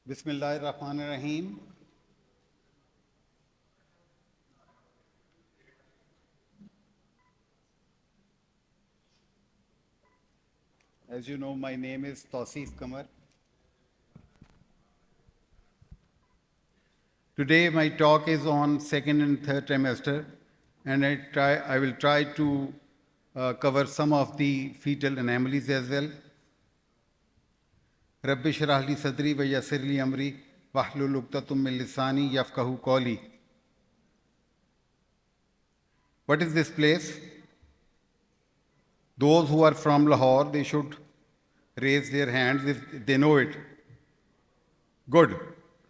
Bismillahirrahmanirrahim. As you know, my name is Tausif Kamar. Today, my talk is on second and third trimester, and I will try to cover some of the fetal anomalies as well. Rabbi shrah li sadri wa yassir li amri wahlul uqdatum min lisani yafqahu qawli. What is this place? Those who are from Lahore, they should raise their hands if they know it. Good.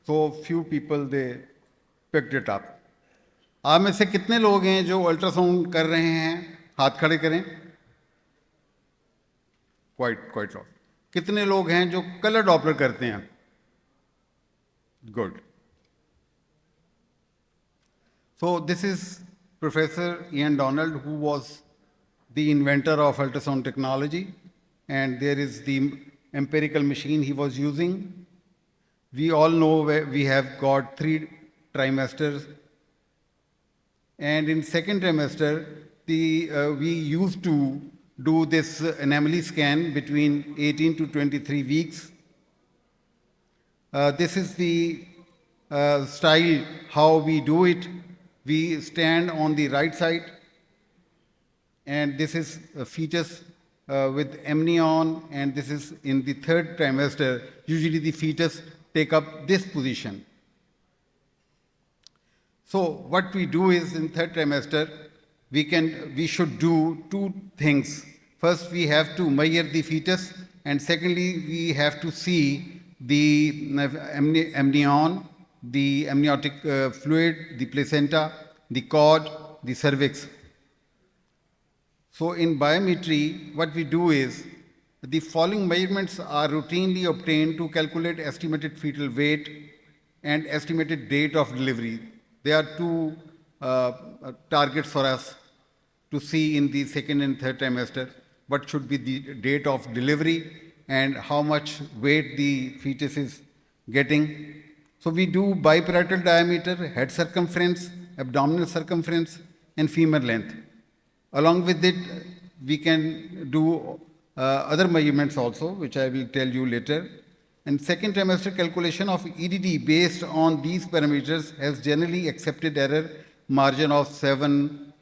So few people they picked it up. आप में से कितने लोग हैं जो ultrasound कर रहे हैं? हाथ खड़े करें. Quite lot. कितने लोग हैं जो कलर डॉपलर करते हैं? Good. So this is Professor Ian Donald, who was the inventor of ultrasound technology, and there is the empirical machine he was using. We all know we have got 3 trimesters, and in second trimester, we used to do this anomaly scan between 18 to 23 weeks. This is the style how we do it. We stand on the right side, and this is a fetus with amnion, and this is in the third trimester. Usually the fetus take up this position. So what we do is in third trimester, we should do 2 things. First, we have to measure the fetus, and secondly, we have to see the amnion, the amniotic fluid, the placenta, the cord, the cervix. So in biometry, what we do is the following measurements are routinely obtained to calculate estimated fetal weight and estimated date of delivery. There are 2 targets for us to see in the second and third trimester. What should be the date of delivery and how much weight the fetus is getting. So we do biparietal diameter, head circumference, abdominal circumference, and femur length. Along with it, we can do other measurements also, which I will tell you later. And second trimester calculation of EDD based on these parameters has generally accepted error margin of 7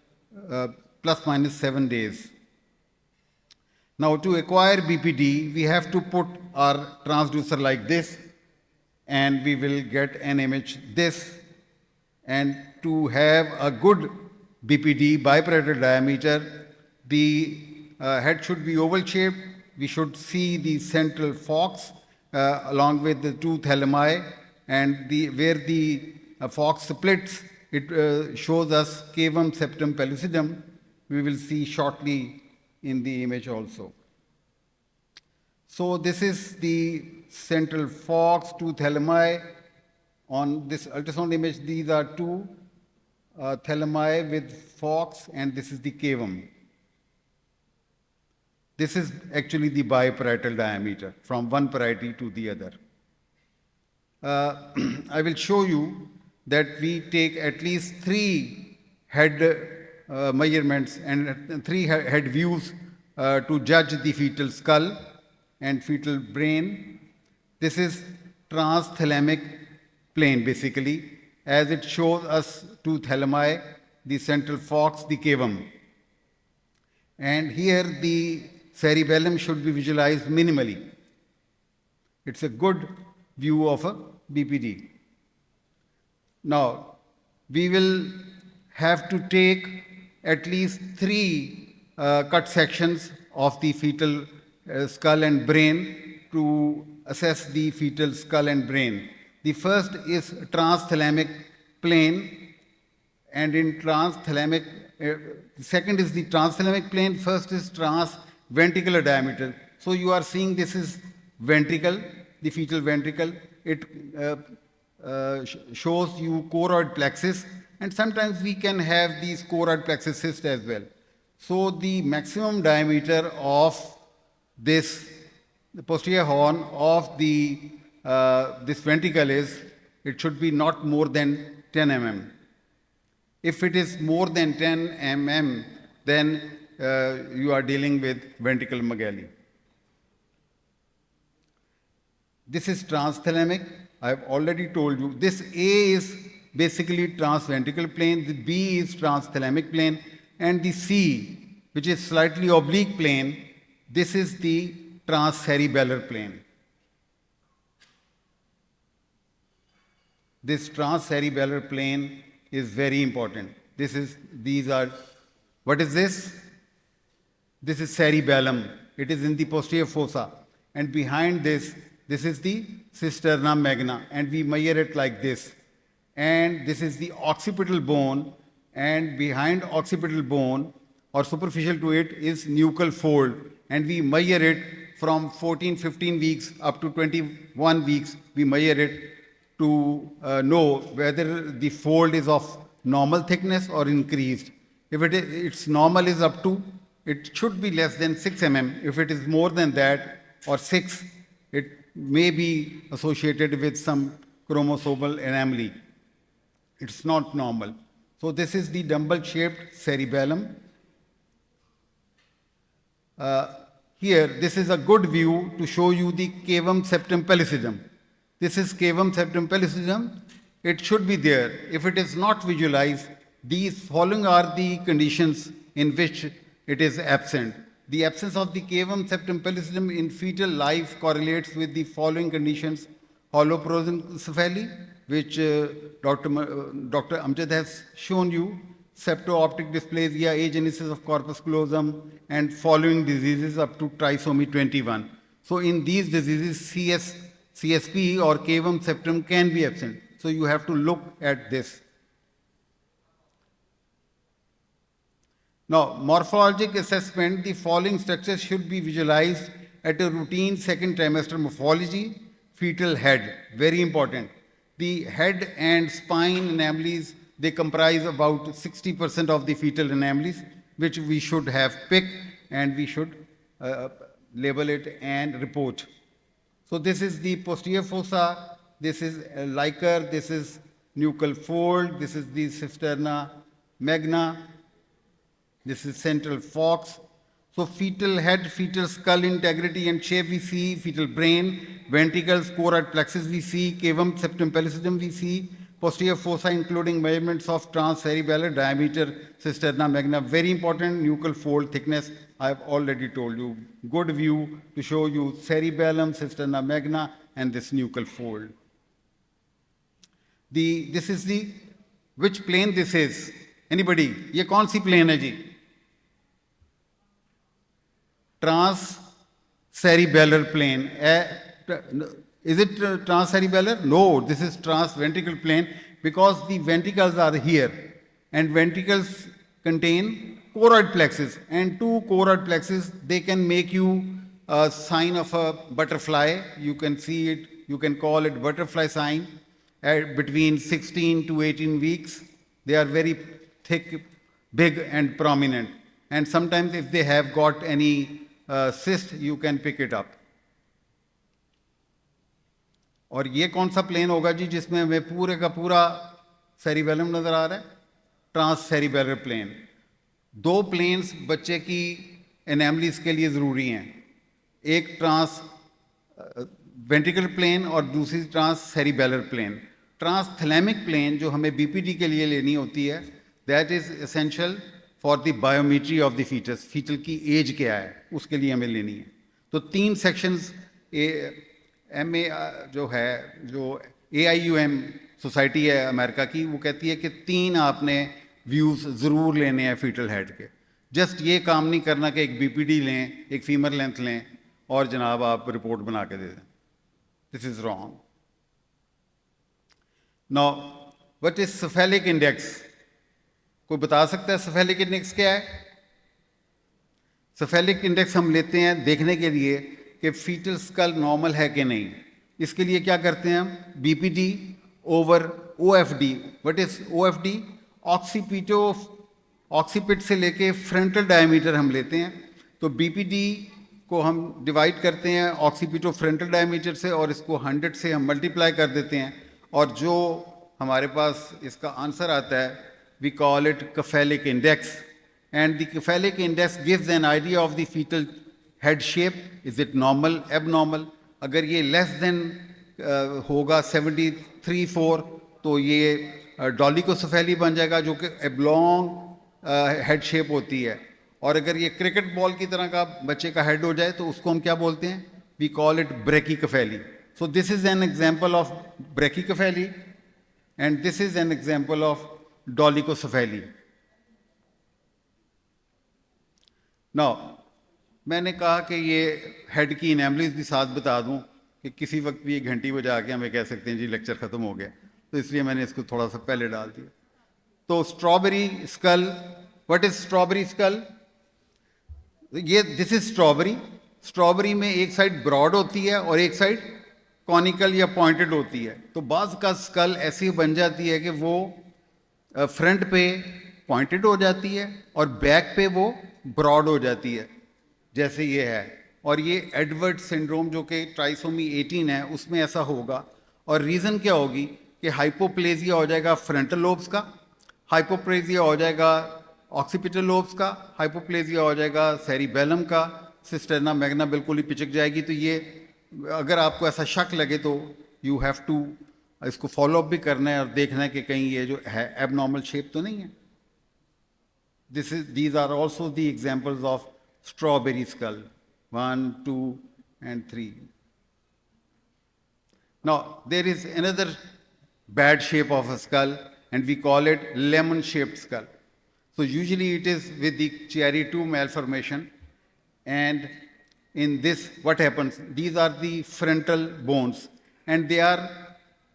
plus minus 7 days. Now to acquire BPD, we have to put our transducer like this, and we will get an image this. And to have a good BPD, biparietal diameter, the head should be oval shaped. We should see the central forks along with the 2 thalami, and where the fork splits, it shows us cavum septum pellucidum. We will see shortly in the image also. So this is the central forks, 2 thalami. On this ultrasound image, these are 2 thalami with forks, and this is the cavum. This is actually the biparietal diameter from one pariety to the other. I will show you that we take at least 3 head measurements and 3 head views to judge the fetal skull and fetal brain. This is transthalamic plane basically, as it shows us 2 thalami, the central forks, the cavum. And here the cerebellum should be visualized minimally. It's a good view of a BPD. Now, we will have to take at least 3 cut sections of the fetal skull and brain to assess the fetal skull and brain. The first is transthalamic plane, and in transthalamic, second is the transthalamic plane, first is transventricular diameter. So you are seeing this is ventricle, the fetal ventricle. It shows you choroid plexus, and sometimes we can have these choroid plexus cysts as well. So the maximum diameter of this, the posterior horn of the this ventricle is, it should be not more than 10 mm. If it is more than 10 mm, then you are dealing with ventriculomegaly. This is transthalamic. I have already told you. This A is basically transventricular plane, the B is transthalamic plane, and the C, which is slightly oblique plane, this is the transcerebellar plane. This transcerebellar plane is very important. What is this? This is cerebellum. It is in the posterior fossa. And behind this is the cisterna magna. And we measure it like this. And this is the occipital bone. And behind occipital bone, or superficial to it, is nuchal fold. And we measure it from 14, 15 weeks up to 21 weeks. We measure it to know whether the fold is of normal thickness or increased. If its normal is up to, it should be less than 6 mm. If it is more than that, or 6, it may be associated with some chromosomal anomaly. It's not normal. So this is the dumbbell-shaped cerebellum. Here, this is a good view to show you the cavum septum pellucidum. This is cavum septum pellucidum. It should be there. If it is not visualized, these following are the conditions in which it is absent. The absence of the cavum septum pellucidum in fetal life correlates with the following conditions: holoprosencephaly, which Dr. Amjad has shown you, septo-optic dysplasia, agenesis of corpus callosum, and following diseases up to trisomy 21. So in these diseases, CSP or cavum septum can be absent. So you have to look at this. Now, morphologic assessment, the following structures should be visualized at a routine second trimester morphology. Fetal head, very important. The head and spine anomalies, they comprise about 60% of the fetal anomalies, which we should have picked and we should label it and report. So this is the posterior fossa, this is Leica, this is nuchal fold, this is the cisterna magna, this is central fox. So fetal head, fetal skull integrity and shape we see, fetal brain, ventricles, choroid plexus we see, cavum septum pellucidum we see, posterior fossa including measurements of transcerebellar diameter, cisterna magna, very important, nuchal fold thickness, I have already told you. Good view to show you cerebellum, cisterna magna, and this nuchal fold. This is which plane this is? Anybody? ये कौन सी plane है जी? Transcerebellar plane. Is it transcerebellar? No, this is transventricular plane because the ventricles are here and ventricles contain choroid plexus, and two choroid plexus, they can make you a sign of a butterfly. You can see it, you can call it butterfly sign between 16 to 18 weeks. They are very thick, big and prominent. And sometimes if they have got any cyst, you can pick it up. और ये कौन सा plane होगा जी जिसमें हमें पूरे का पूरा सेरिबेलम नजर आ रहा है? ट्रांससेरिबेलर प्लेन. दो प्लेन्स बच्चे की एनामलीज के लिए ज़रूरी हैं, एक ट्रांस वेंट्रिकल प्लेन और दूसरी ट्रांससेरिबेलर प्लेन. ट्रांसथैलेमिक प्लेन जो हमें बीपीडी के लिए लेनी होती है, that is essential for the biometry of the foetus. Foetal की एज क्या है उसके लिए हमें लेनी है. तो 3 सेक्शंस MA जो है, जो AIUM सोसाइटी है अमेरिका की, वो कहती है कि 3 आपने व्यूज़ ज़रूर लेने हैं फीटल हेड के. जस्ट ये काम नहीं करना कि एक BPD लें, एक फीमर लेंथ लें और जनाब आप रिपोर्ट बना के दे दें. This is wrong. Now what is cephalic index? कोई बता सकता है सेफेलिक इंडेक्स क्या है? सेफेलिक इंडेक्स हम लेते हैं देखने के लिए कि फीटल स्कल नॉर्मल है कि नहीं. इसके लिए क्या करते हैं हम? BPD over OFD. What is OFD? ऑक्सीपिट से लेके फ्रंटल डायमीटर हम लेते हैं. तो BPD को हम डिवाइड करते हैं ऑक्सीपिटोफ्रंटल डायमीटर से और इसको 100 से हम मल्टीप्लाई कर देते हैं और जो हमारे पास इसका आंसर आता है we call it cephalic index and the cephalic index gives an idea of the foetal head shape, is it normal abnormal. अगर ये लेस देन होगा 73-4 तो ये डॉलिकोसेफेली बन जाएगा जो कि एबलॉन्ग हेड शेप होती है। और अगर ये क्रिकेट बॉल की तरह का बच्चे का हेड हो जाए तो उसको हम क्या बोलते हैं, we call it brachycephaly. So this is an example of brachycephaly and this is an example of dolichocephaly. Now मैंने कहा कि ये हेड की इनेमलीज भी साथ बता दूं कि किसी वक्त भी एक घंटी बजा के हमें कह सकते हैं जी लेक्चर ख़त्म हो गया, तो इसलिए मैंने इसको थोड़ा सा पहले डाल दिया। तो strawberry skull, what is strawberry skull? ये दिस इज स्ट्रॉबेरी। स्ट्रॉबेरी में एक साइड ब्रॉड होती है और एक साइड कॉनिकल या पॉइंटेड होती है। तो बाज़ का स्कल ऐसी बन जाती है कि वो फ्रंट पे पॉइंटेड हो जाती है और बैक पे वो ब्रॉड हो जाती है जैसे ये है। और ये एडवर्ड सिंड्रोम जो कि ट्राइसोमी 18 है उसमें ऐसा होगा। और रीज़न क्या होगी कि हाइपोप्लेजिया हो जाएगा फ्रंटल लोब्स का, हाइपोप्लेजिया हो जाएगा ऑक्सीपिटल लोब्स का, हाइपोप्लेजिया हो जाएगा सेरिबेलम का, सिस्टर्ना मैग्ना बिल्कुल ही पिचक जाएगी। तो ये अगर आपको ऐसा शक लगे तो यू हैव टू इसको फॉलोअप भी करना है और देखना है कि कहीं ये जो है एबनॉर्मल शेप तो नहीं है। these are also the examples of strawberry skull, 1, 2 and 3. Now there is another bad shape of a skull and we call it lemon shaped skull. So usually it is with the Chiari 2 malformation, and in this what happens, these are the frontal bones and they are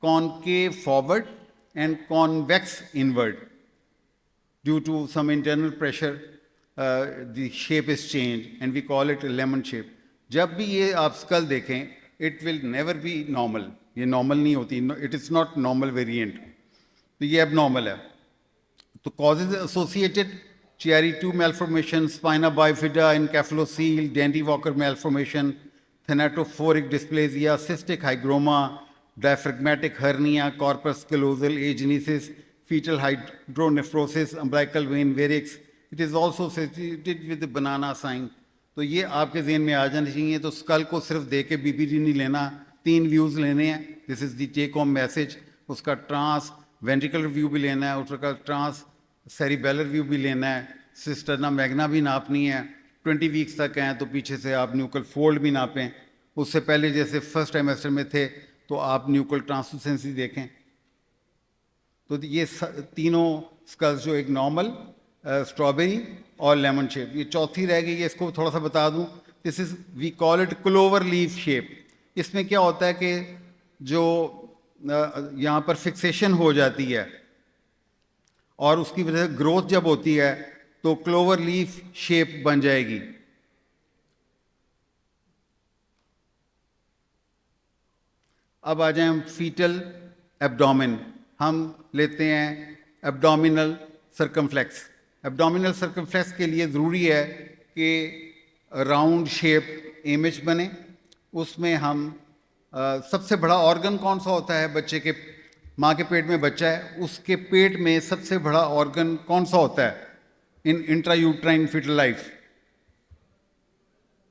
concave forward and convex inward. Due to some internal pressure, the shape is changed and we call it a lemon shape. जब भी ये आप school देखें, it will never be normal. ये normal नहीं होती, it is not normal variant. तो ये abnormal है। तो causes associated Chiari 2 malformation, spina bifida, encephalocele, Dandy-Walker malformation, thanatophoric dysplasia, cystic hygroma, diaphragmatic hernia, corpus callosal agenesis, fetal hydronephrosis, umbilical vein varix. It is also associated with the banana sign. तो ये आपके ज़हन में आ जाना चाहिए। तो school को सिर्फ देख के बीपीडी नहीं लेना, 3 व्यूज़ लेने हैं। This is the take home message. उसका ट्रांस वेंट्रिकुलर व्यू भी लेना है, उसका ट्रांस सेरिबेलर व्यू भी लेना है, सिस्टर्ना मैग्ना भी नापनी है। 20 वीक्स तक हैं तो पीछे से आप न्यूकल फोल्ड भी नापें। उससे पहले जैसे फर्स्ट ट्राइमेस्टर में थे तो आप न्यूकल ट्रांसलूसेंसी देखें। तो ये तीनों स्कल्स जो एक नॉर्मल, स्ट्रॉबेरी और लेमन शेप, ये चौथी रह गई है, इसको थोड़ा सा बता दूं। This is we call it clover leaf shape. इसमें क्या होता है कि जो यहाँ पर फिक्सेशन हो जाती है और उसकी वजह से ग्रोथ जब होती है तो क्लोवर लीफ शेप बन जाएगी। अब आ जाए हम फीटल एब्डोमेन। हम लेते हैं एब्डोमिनल सर्कमफ्लेक्स। एब्डोमिनल सर्कमफ्लेक्स के लिए ज़रूरी है कि राउंड शेप इमेज बने। उसमें हम सबसे बड़ा ऑर्गन कौन सा होता है? बच्चे के, माँ के पेट में बच्चा है, उसके पेट में सबसे बड़ा ऑर्गन कौन सा होता है in intrauterine foetal life?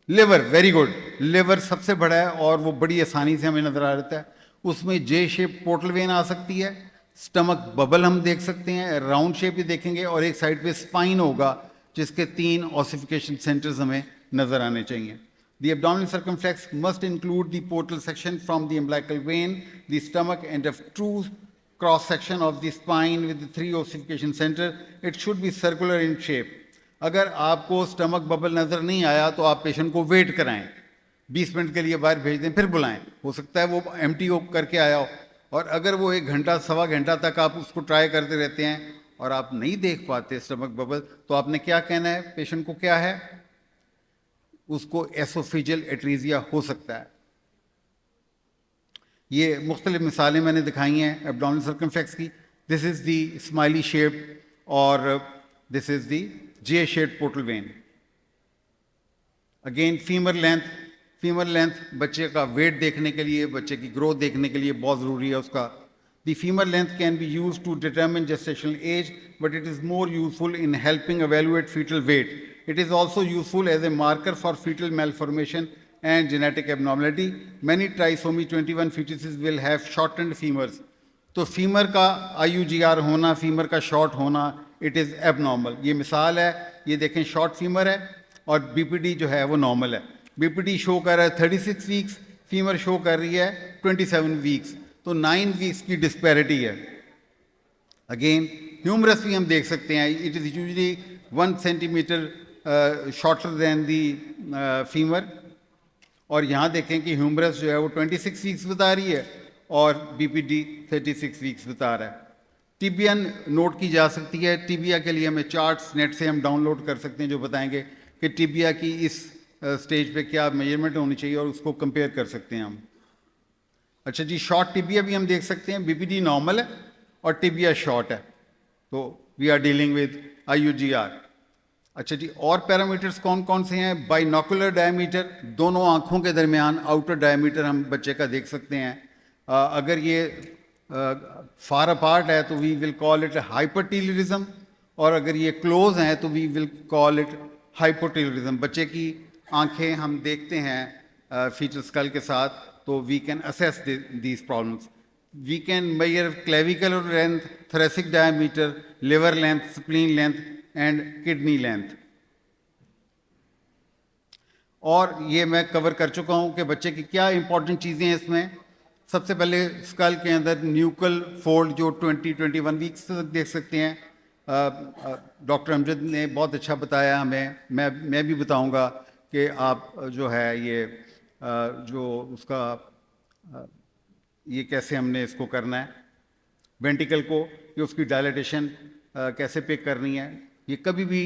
Liver. Very good, liver सबसे बड़ा है और वो बड़ी आसानी से हमें नजर आ जाता है। उसमें जे शेप पोर्टल वेन आ सकती है, स्टमक बबल हम देख सकते हैं, राउंड शेप भी देखेंगे और एक साइड पे स्पाइन होगा जिसके 3 ऑसिफिकेशन सेंटर्स हमें नजर आने चाहिए। The abdominal circumflex must include the portal section from the umbilical vein, the stomach, and a true cross section of the spine with the 3 ossification center. It should be circular in shape. अगर आपको stomach bubble नज़र नहीं आया तो आप patient को wait कराएं, 20 minute के लिए बाहर भेज दें, फिर बुलाएं। हो सकता है वो एम्प्टी करके आया हो, और अगर वो 1 घंटा सवा घंटा तक आप उसको ट्राई करते रहते हैं और आप नहीं देख पाते स्टमक बबल, तो आपने क्या कहना है पेशेंट को? क्या है उसको? एसोफेजियल एट्रीजिया हो सकता है। ये मुख्तलिफ मिसालें मैंने दिखाई हैं एब्डोमिनल सर्कमफ्लेक्स की। This is the smiley shape और this is the J shaped portal vein. Again femur length बच्चे का वेट देखने के लिए, बच्चे की ग्रोथ देखने के लिए बहुत ज़रूरी है उसका. The femur length can be used to determine gestational age, but it is more useful in helping evaluate fetal weight. It is also useful as a marker for fetal malformation and genetic abnormality. Many trisomy 21 fetuses will have shortened femurs. तो femur का IUGR होना, femur का short होना, it is abnormal. ये मिसाल है, ये देखें शॉर्ट फीमर है और BPD जो है वो नॉर्मल है. BPD शो कर रहा है 36 वीक्स, फीमर शो कर रही है 27 वीक्स. तो 9 वीक्स की डिस्पैरिटी है. अगेन ह्यूमरस भी हम देख सकते हैं, it is usually 1 centimetre shorter than the femur. और यहाँ देखें कि ह्यूमरस जो है वो 26 वीक्स बता रही है और BPD 36 वीक्स बता रहा है. टिबिया नोट की जा सकती है. टिबिया के लिए हमें चार्ट्स नेट से हम डाउनलोड कर सकते हैं जो बताएंगे कि टिबिया की इस स्टेज पे क्या मेजरमेंट होनी चाहिए और उसको कंपेयर कर सकते हैं हम. अच्छा जी, शॉर्ट टिबिया भी हम देख सकते हैं. BPD नॉर्मल है और टिबिया शॉर्ट है, तो we are dealing with IUGR. अच्छा जी, और पैरामीटर्स कौन कौन से हैं? बाइनोकुलर डायमीटर, दोनों आँखों के दरमियान आउटर डायमीटर हम बच्चे का देख सकते हैं. अगर ये फार अपार्ट है तो वी विल कॉल इट हाइपरटीलिज्म, और अगर ये क्लोज हैं तो वी विल कॉल इट हाइपोटीलिज्म. बच्चे की आंखें हम देखते हैं फीचर स्कल के साथ, तो we can assess these problems. We can measure clavicular length, thoracic diameter, liver length, spleen length and kidney length. और ये मैं कवर कर चुका हूँ कि बच्चे की क्या इंपॉर्टेंट चीज़ें हैं इसमें. सबसे पहले स्कल के अंदर न्यूकल फोल्ड जो 20-21 वीक्स तक देख सकते हैं. डॉक्टर अमजद ने बहुत अच्छा बताया हमें, मैं भी बताऊंगा कि आप जो है ये जो उसका ये कैसे हमने इसको करना है वेंटिकल को, कि उसकी डायलेटेशन कैसे पिक करनी है. ये कभी भी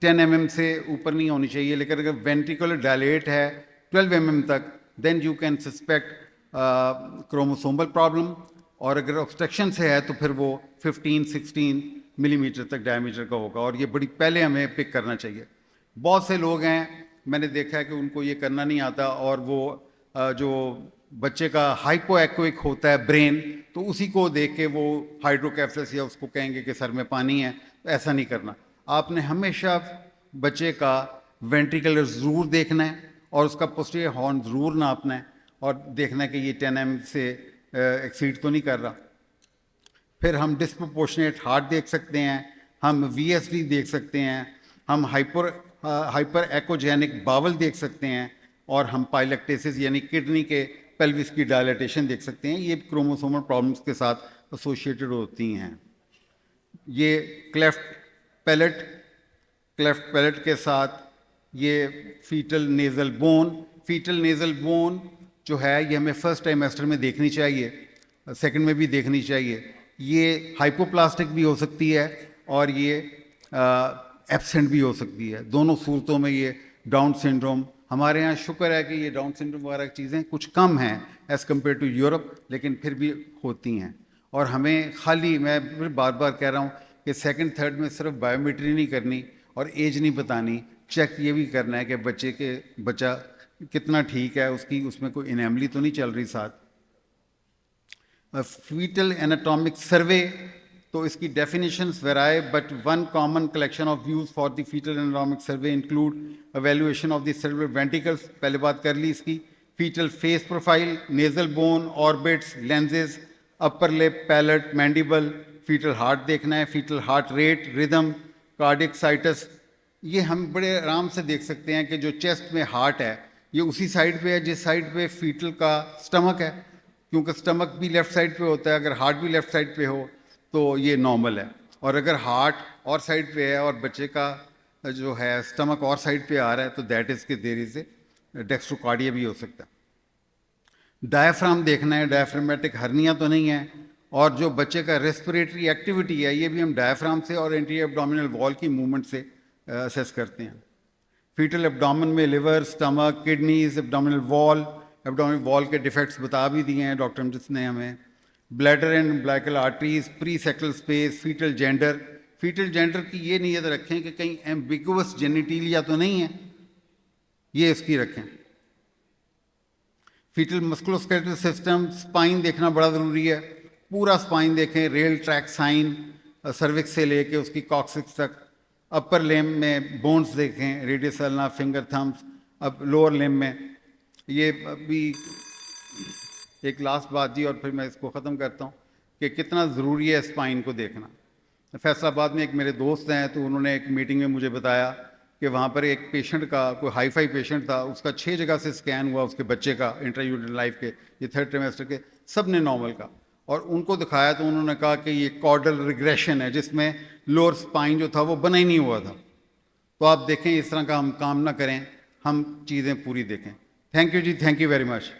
10 mm से ऊपर नहीं होनी चाहिए, लेकिन अगर वेंट्रिकुलर डायलेट है 12 mm तक, then you can suspect chromosomal problem. और अगर ऑब्स्ट्रक्शन से है तो फिर वो 15-16 मिलीमीटर तक डायमीटर का होगा, और ये बड़ी पहले हमें पिक करना चाहिए. बहुत से लोग हैं मैंने देखा है कि उनको ये करना नहीं आता, और वो जो बच्चे का हाइपोएक्विक होता है ब्रेन, तो उसी को देख के वो हाइड्रोकेफलस या उसको कहेंगे कि सर में पानी है. तो ऐसा नहीं करना. आपने हमेशा बच्चे का वेंट्रिकुलर ज़रूर देखना है और उसका पोस्टीरियर हॉर्न ज़रूर नापना है और देखना है कि ये 10 mm से एक्सीड तो नहीं कर रहा. फिर हम डिस्प्रोपोर्शनेट हार्ट देख सकते हैं, हम VSD देख सकते हैं, हम हाइपर एकोजेनिक बावल देख सकते हैं, और हम पाइलेक्टेसिस यानी किडनी के पेल्विस की डायलेटेशन देख सकते हैं. ये क्रोमोसोमल प्रॉब्लम्स के साथ एसोसिएटेड होती हैं. ये क्लेफ्ट पैलेट के साथ ये फीटल नेज़ल बोन जो है ये हमें फर्स्ट ट्राइमेस्टर में देखनी चाहिए, सेकंड में भी देखनी चाहिए. ये हाइपोप्लास्टिक भी हो सकती है और ये एब्सेंट भी हो सकती है. दोनों सूरतों में ये डाउन सिंड्रोम, हमारे यहाँ शुक्र है कि ये डाउन सिंड्रोम वगैरह चीज़ें कुछ कम हैं एज़ कम्पेयर टू यूरोप, लेकिन फिर भी होती हैं. और हमें खाली, मैं फिर बार बार कह रहा हूँ कि सेकंड थर्ड में सिर्फ बायोमेट्री नहीं करनी और एज नहीं बतानी, चेक ये भी करना है कि बच्चा कितना ठीक है, उसमें कोई इनेमली तो नहीं चल रही साथ. फीटल एनाटॉमिक सर्वे, तो इसकी definitions vary, but one common collection of views for the foetal anatomic survey include evaluation of the cerebral ventricles, पहले बात कर ली इसकी. Foetal face profile, nasal bone, orbits, lenses, upper lip, palate, mandible. Foetal heart देखना है, foetal heart rate, rhythm, cardiac situs. ये हम बड़े आराम से देख सकते हैं कि जो चेस्ट में हार्ट है ये उसी साइड पे है जिस साइड पे फीटल का स्टमक है, क्योंकि स्टमक भी लेफ़्ट साइड पे होता है. अगर हार्ट भी लेफ़्ट साइड पे हो तो ये नॉर्मल है, और अगर हार्ट और साइड पे है और बच्चे का जो है स्टमक और साइड पे आ रहा है तो दैट इज़ के देयर इज़ ए डेक्स्ट्रोकार्डिया भी हो सकता है. डायफ्राम देखना है, डायफ्रामेटिक हर्निया तो नहीं है. और जो बच्चे का रेस्पिरेटरी एक्टिविटी है ये भी हम डायफ्राम से और एंटीरियर एब्डोमिनल वॉल की मूवमेंट से असेस करते हैं. फीटल एब्डोमेन में liver, stomach, kidneys, abdominal wall के डिफेक्ट्स बता भी दिए हैं डॉक्टर जिसने हमें. Bladder and umbilical arteries, pre sacral space, foetal gender की ये नीयत रखें कि कहीं एम्बिगुअस जेनिटिलिया तो नहीं है. ये इसकी रखें। फीटल मस्कुलोस्केलेटल सिस्टम, स्पाइन देखना बड़ा ज़रूरी है, पूरा स्पाइन देखें, रेल ट्रैक साइन सर्विक्स से लेके उसकी कॉक्सिक्स तक। अपर लेम में बोन्स देखें, रेडियस अल्ना, फिंगर थम्स। अब लोअर लेम में ये अभी एक लास्ट बात जी, और फिर मैं इसको ख़त्म करता हूँ कि कितना ज़रूरी है स्पाइन को देखना। फैसलाबाद में एक मेरे दोस्त हैं, तो उन्होंने एक मीटिंग में मुझे बताया कि वहाँ पर एक पेशेंट का, कोई हाई फाई पेशेंट था, उसका 6 जगह से स्कैन हुआ उसके बच्चे का, इंट्रायूटरल लाइफ के, ये 3rd ट्राइमेस्टर के, सब ने नॉर्मल का। और उनको दिखाया तो उन्होंने कहा कि ये कॉर्डल रिग्रेशन है, जिसमें लोअर स्पाइन जो था वो बना ही नहीं हुआ था। तो आप देखें, इस तरह का हम काम ना करें, हम चीज़ें पूरी देखें। थैंक यू जी, थैंक यू वेरी मच।